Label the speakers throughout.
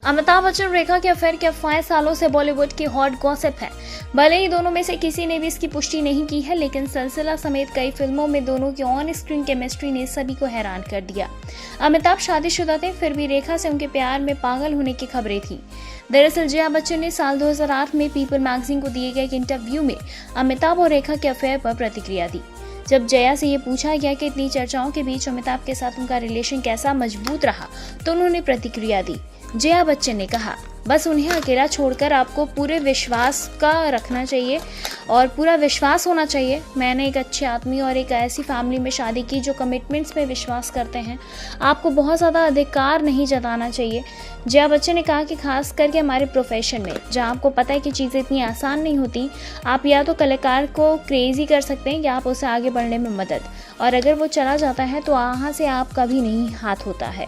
Speaker 1: अमिताभ बच्चन और रेखा के अफेयर की अफवाहें सालों से बॉलीवुड की हॉट गॉसिप है। भले ही दोनों में से किसी ने भी इसकी पुष्टि नहीं की है, लेकिन सिलसिला समेत कई फिल्मों में दोनों की ऑन स्क्रीन केमिस्ट्री ने सभी को हैरान कर दिया। अमिताभ शादीशुदा थे, फिर भी रेखा से उनके प्यार में पागल होने की खबरें थी। दरअसल जया बच्चन ने साल 2008 में पीपल मैगजीन को दिए गए एक इंटरव्यू में अमिताभ और रेखा के अफेयर पर प्रतिक्रिया दी। जब जया से ये पूछा गया कि इतनी चर्चाओं के बीच अमिताभ के साथ उनका रिलेशन कैसा मजबूत रहा, तो उन्होंने प्रतिक्रिया दी। जया बच्चन ने कहा, बस उन्हें अकेला छोड़कर आपको पूरे विश्वास का रखना चाहिए और पूरा विश्वास होना चाहिए। मैंने एक अच्छे आदमी और एक ऐसी फैमिली में शादी की जो कमिटमेंट्स में विश्वास करते हैं। आपको बहुत ज़्यादा अधिकार नहीं जताना चाहिए। जया बच्चन ने कहा कि खास करके हमारे प्रोफेशन में, जहां आपको पता है कि चीज़ें इतनी आसान नहीं होती, आप या तो कलाकार को क्रेजी कर सकते हैं या आप उसे आगे बढ़ने में मदद, और अगर वो चला जाता है तो वहाँ से आपका भी नहीं हाथ होता है।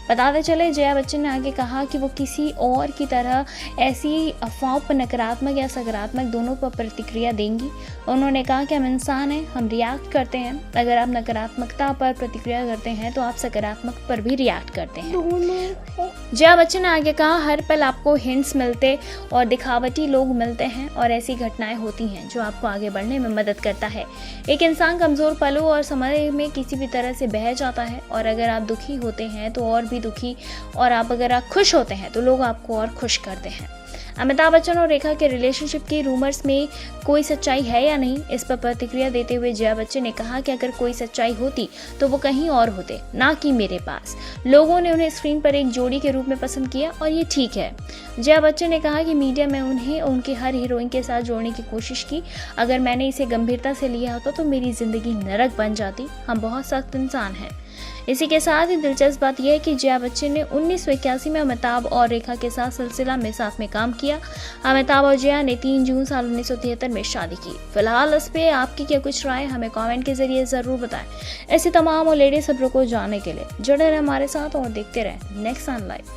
Speaker 1: बताते चले, जया बच्चन ने आगे कहा कि वो किसी और की तरह ऐसी अफवाहों पर नकारात्मक या सकारात्मक दोनों पर प्रतिक्रिया देंगी। उन्होंने कहा कि हम इंसान हैं, हम रिएक्ट करते हैं। अगर आप नकारात्मकता पर प्रतिक्रिया करते हैं तो आप सकारात्मक पर भी रिएक्ट करते हैं। जया बच्चन ने आगे कहा, हर पल आपको हिंट्स मिलते और दिखावटी लोग मिलते हैं और ऐसी घटनाएं होती हैं जो आपको आगे बढ़ने में मदद करता है। एक इंसान कमज़ोर पलों और समय में किसी भी तरह से बह जाता है, और अगर आप दुखी होते हैं तो और दुखी, और अगर आप खुश होते हैं तो लोग आपको और खुश करते हैं। अमिताभ बच्चन और रेखा के रिलेशनशिप की रूमर्स में कोई सच्चाई है या नहीं, इस पर प्रतिक्रिया देते हुए जया बच्चन ने कहा कि अगर कोई सच्चाई होती तो वो कहीं और होते, ना कि मेरे पास। लोगों ने उन्हें स्क्रीन पर एक जोड़ी के रूप में पसंद किया और ये ठीक है। जया बच्चन ने कहा कि मीडिया में उन्हें उनके हर हीरोइन के साथ जोड़ने की कोशिश की। अगर मैंने इसे गंभीरता से लिया होता तो मेरी जिंदगी नरक बन जाती। हम बहुत सख्त इंसान हैं। इसी के साथ ही दिलचस्प बात यह है कि जया बच्चन ने 1981 में अमिताभ और रेखा के साथ सिलसिला में साथ में काम किया। अमिताभ और जया ने 3 जून साल 1973 में शादी की। फिलहाल इस पे आपकी क्या कुछ राय, हमें कमेंट के जरिए जरूर बताएं। ऐसी तमाम और लेटेस्ट खबरों को जानने के लिए जुड़े रहें हमारे साथ और देखते रहें नेक्स्ट ऑन लाइव।